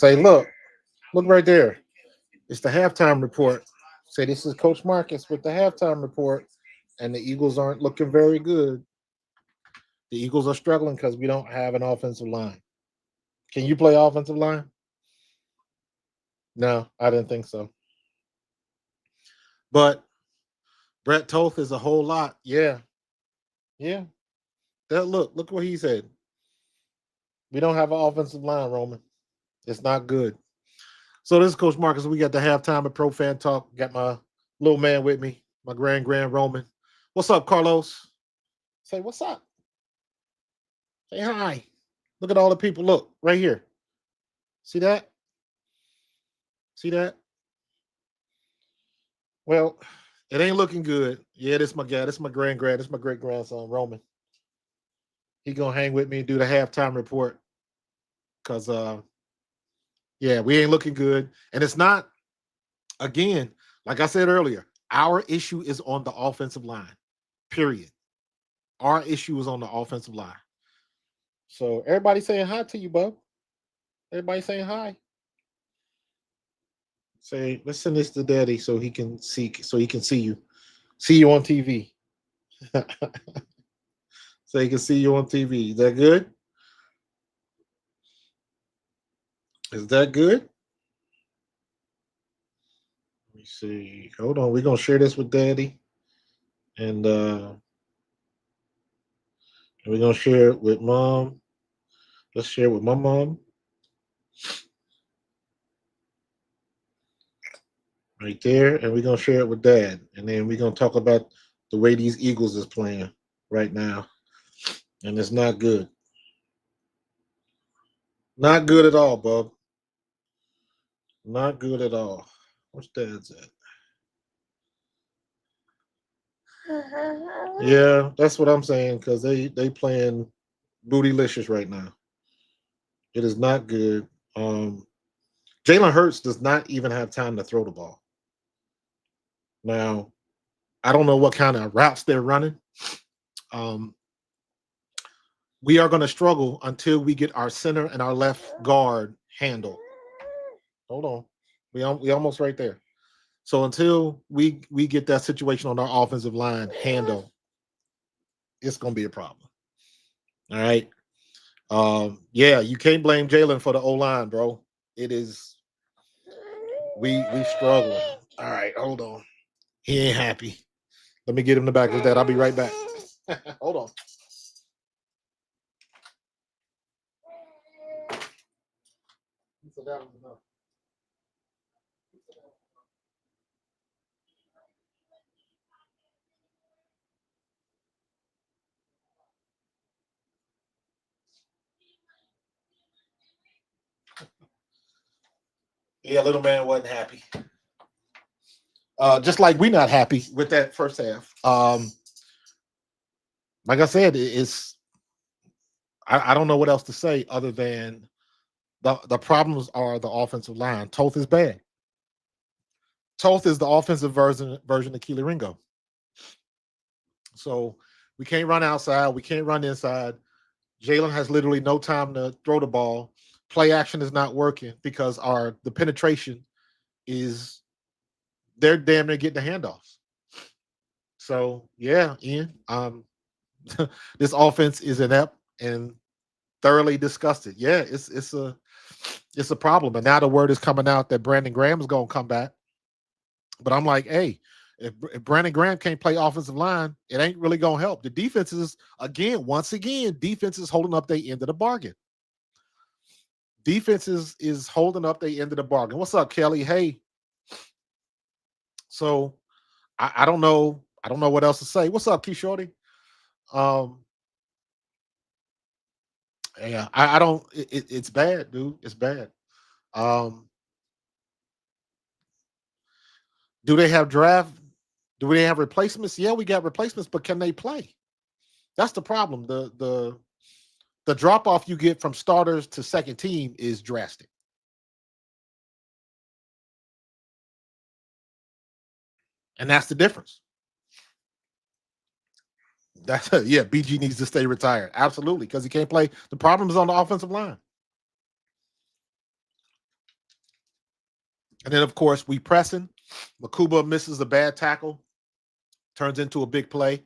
Say, look right there. It's the halftime report. Say this is Coach Marcus with the halftime report, and the Eagles aren't looking very good. The Eagles are struggling because we don't have an offensive line. Can you play offensive line? No, I didn't think so. But Brett Toth is a whole lot. Yeah, yeah. That look what he said. We don't have an offensive line, Roman. It's not good. So this is Coach Marcus. We got the halftime of Pro Fan Talk. Got my little man with me, my grand Roman. What's up, Carlos? Say what's up. Say hi. Look at all the people. Look right here. See that? See that? Well, it ain't looking good. Yeah, this my guy. This my grand. This my great grandson, Roman. He gonna hang with me and do the halftime report. Cause yeah, we ain't looking good. And it's not, again, like I said earlier, our issue is on the offensive line. Period. Our issue is on the offensive line. So everybody saying hi to you, bub. Everybody saying hi. Say, let's send this to daddy so he can see you. See you on TV. So he can see you on TV. Is that good? Is that good? Let me see. Hold on. We're gonna share this with daddy. And we're gonna share it with mom. Let's share it with my mom. Right there. And we're gonna share it with dad. And then we're gonna talk about the way these Eagles is playing right now. And it's not good. Not good at all, bub. Not good at all. Where's dad's at? Yeah, that's what I'm saying, because they playing bootylicious right now. It is not good. Jalen Hurts does not even have time to throw the ball. Now, I don't know what kind of routes they're running. Um, we are going to struggle until we get our center and our left guard handled. Hold on, we almost right there. So until we get that situation on our offensive line handled, it's going to be a problem. All right. Yeah, you can't blame Jalen for the O line, bro. It is we struggling. All right, hold on. He ain't happy. Let me get him the back with that. I'll be right back. Hold on. So that was enough. Yeah, little man wasn't happy. Just like we're not happy with that first half. Like I said, it's I don't know what else to say other than the problems are the offensive line. Toth is bad. Toth is the offensive version of Keely Ringo. So we can't run outside. We can't run inside. Jalen has literally no time to throw the ball. Play action is not working because the penetration is they're damn near getting the handoffs. So yeah, Ian, this offense is inept and thoroughly disgusted. Yeah, it's a problem. And now the word is coming out that Brandon Graham is going to come back. But I'm like, hey, if Brandon Graham can't play offensive line, it ain't really going to help. The defense is, once again, defense is holding up their end of the bargain. Defense is holding up their end of the bargain. What's up, Kelly? Hey. So I don't know. I don't know what else to say. What's up, Key Shorty? Um, yeah, I don't. It's bad, dude. It's bad. Um, do they have draft? Do we have replacements? Yeah, we got replacements, but can they play? That's the problem. The drop off you get from starters to second team is drastic. And that's the difference. That's yeah, BG needs to stay retired. Absolutely, because he can't play. The problem is on the offensive line. And then, of course, we pressing. Makuba misses a bad tackle, turns into a big play.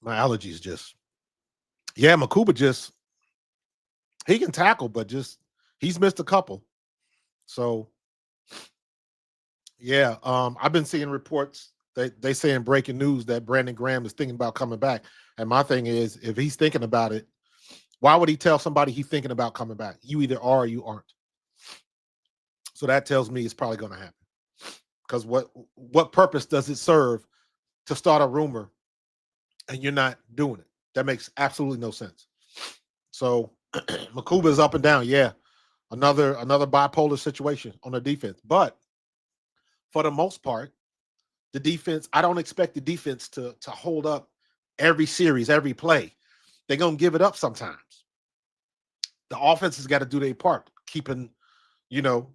My allergies just, yeah, Makuba just, he can tackle, but just, he's missed a couple. So, yeah, I've been seeing reports. They say in breaking news that Brandon Graham is thinking about coming back. And my thing is, if he's thinking about it, why would he tell somebody he's thinking about coming back? You either are or you aren't. So that tells me it's probably going to happen. Because what purpose does it serve to start a rumor and you're not doing it? That makes absolutely no sense. So Makuba is up and down. Yeah, another bipolar situation on the defense. But for the most part, the defense, I don't expect the defense to hold up every series, every play. They're gonna give it up sometimes. The offense has got to do their part, keeping, you know,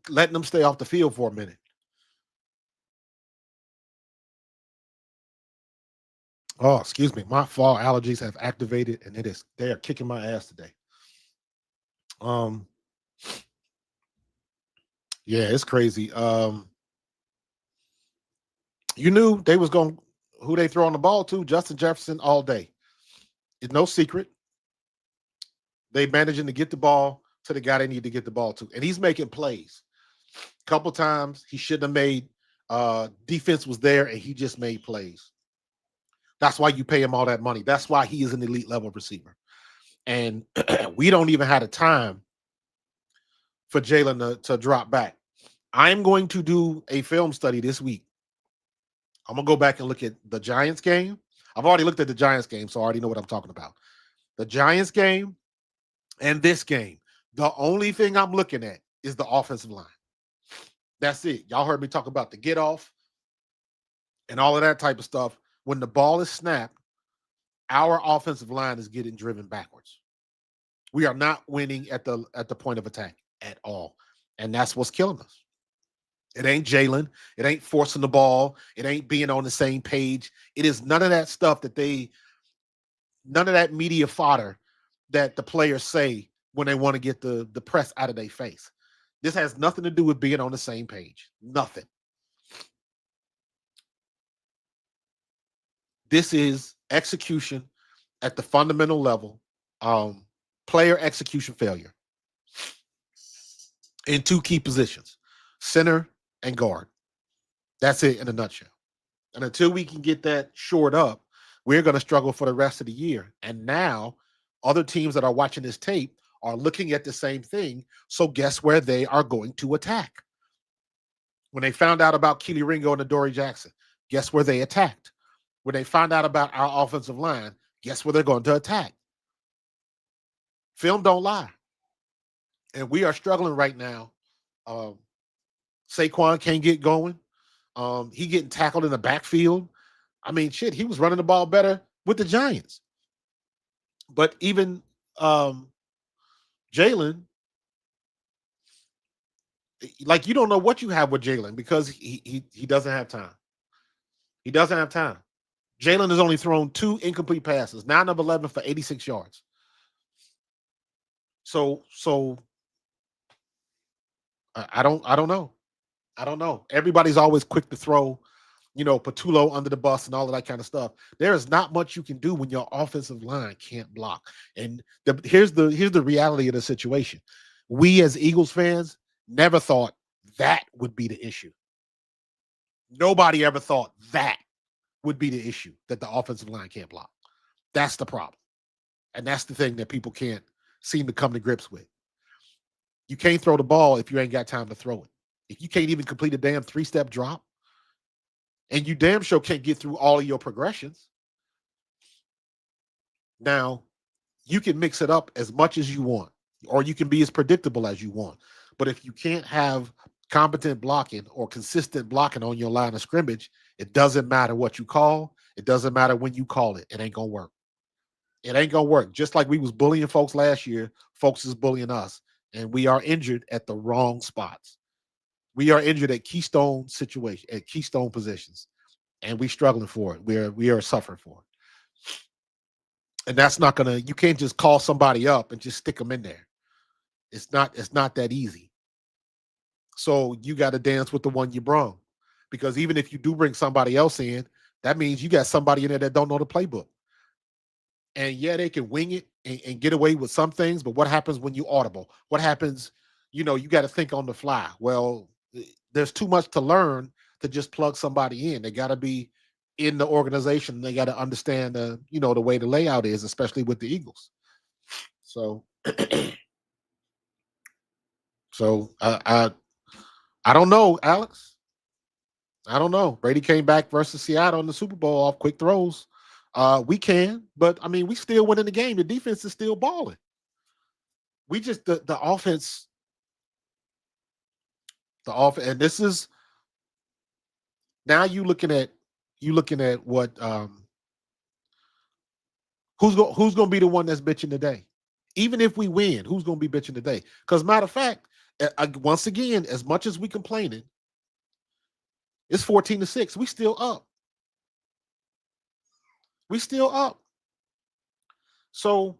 letting them stay off the field for a minute. Oh, excuse me. My fall allergies have activated and they are kicking my ass today. Um, yeah, it's crazy. You knew they was going who they throwing the ball to, Justin Jefferson all day. It's no secret. They managing to get the ball to the guy they need to get the ball to. And he's making plays. A couple times he shouldn't have made defense was there and he just made plays. That's why you pay him all that money. That's why he is an elite level receiver. And we don't even have the time for Jalen to drop back. I'm going to do a film study this week. I'm going to go back and look at the Giants game. I've already looked at the Giants game, so I already know what I'm talking about. The Giants game and this game. The only thing I'm looking at is the offensive line. That's it. Y'all heard me talk about the get off and all of that type of stuff. When the ball is snapped, our offensive line is getting driven backwards. We are not winning at the point of attack at all. And that's what's killing us. It ain't Jalen. It ain't forcing the ball. It ain't being on the same page. It is none of that stuff none of that media fodder that the players say when they want to get the press out of their face. This has nothing to do with being on the same page. Nothing. This is execution at the fundamental level. Player execution failure in two key positions, center and guard. That's it in a nutshell. And until we can get that shored up, we're going to struggle for the rest of the year. And now, other teams that are watching this tape are looking at the same thing. So, guess where they are going to attack? When they found out about Keely Ringo and Adoree Jackson, guess where they attacked? When they found out about our offensive line, guess where they're going to attack? Film don't lie. And we are struggling right now. Saquon can't get going. He getting tackled in the backfield. I mean, shit, he was running the ball better with the Giants. But even Jalen, like you don't know what you have with Jalen because he doesn't have time. He doesn't have time. Jalen has only thrown 2 incomplete passes, 9 of 11 for 86 yards. So I don't know. I don't know. Everybody's always quick to throw, Patullo under the bus and all of that kind of stuff. There is not much you can do when your offensive line can't block. And here's the reality of the situation. We as Eagles fans never thought that would be the issue. Nobody ever thought that would be the issue, that the offensive line can't block. That's the problem. And that's the thing that people can't seem to come to grips with. You can't throw the ball if you ain't got time to throw it. If you can't even complete a damn 3-step drop, and you damn sure can't get through all of your progressions. Now, you can mix it up as much as you want, or you can be as predictable as you want. But if you can't have competent blocking or consistent blocking on your line of scrimmage, it doesn't matter what you call. It doesn't matter when you call it. It ain't going to work. It ain't going to work. Just like we was bullying folks last year, folks is bullying us. And we are injured at the wrong spots. We are injured at keystone positions. And we struggling for it. We are suffering for it. And that's not gonna, you can't just call somebody up and just stick them in there. It's not that easy. So you got to dance with the one you brung, because even if you do bring somebody else in, that means you got somebody in there that don't know the playbook. And yeah, they can wing it and get away with some things, but what happens when you audible? What happens? You got to think on the fly. Well, there's too much to learn to just plug somebody in. They got to be in the organization. They got to understand the way the layout is, especially with the Eagles. So, I don't know, Alex. I don't know. Brady came back versus Seattle in the Super Bowl off quick throws. We can, but I mean, we still winning the game. The defense is still balling. We just the offense, and this is now you looking at what who's going to be the one that's bitching today. Even if we win, who's going to be bitching today? Because matter of fact, once again, as much as we complaining, it's 14-6. We still up. We still up. So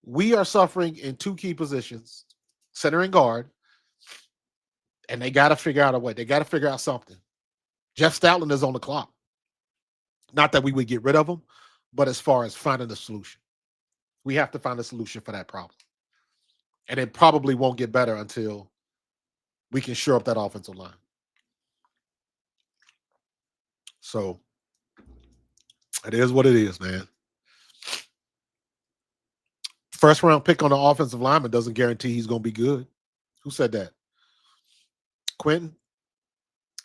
we are suffering in two key positions, center and guard, and they got to figure out a way. They got to figure out something. Jeff Stoutland is on the clock. Not that we would get rid of him, but as far as finding a solution, we have to find a solution for that problem. And it probably won't get better until we can shore up that offensive line. So it is what it is, man. First round pick on the offensive lineman doesn't guarantee he's going to be good. Who said that? Quentin?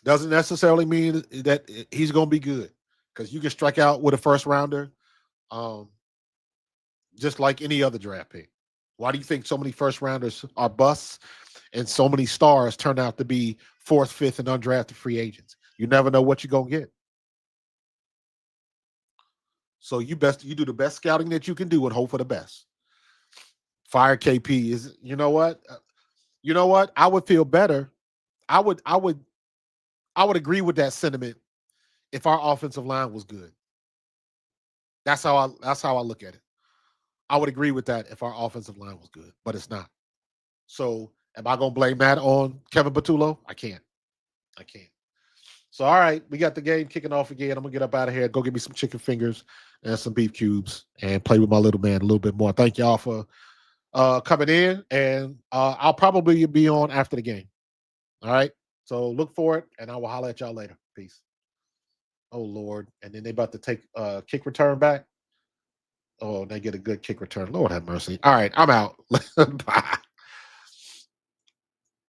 Doesn't necessarily mean that he's going to be good, because you can strike out with a first rounder just like any other draft pick. Why do you think so many first rounders are busts and so many stars turn out to be fourth, fifth, and undrafted free agents? You never know what you're going to get. So you do the best scouting that you can do and hope for the best. Fire KP is, you know what? I would feel better. I would agree with that sentiment if our offensive line was good. That's how I look at it. I would agree with that if our offensive line was good, but it's not. So am I gonna blame that on Kevin Patullo? I can't. I can't. So all right, we got the game kicking off again. I'm gonna get up out of here, go get me some chicken fingers and some beef cubes, and play with my little man a little bit more. Thank y'all for coming in, and I'll probably be on after the game. All right. So look for it, and I will holler at y'all later. Peace. Oh Lord. And then they about to take kick return back. Oh, they get a good kick return. Lord have mercy. All right, I'm out. Bye.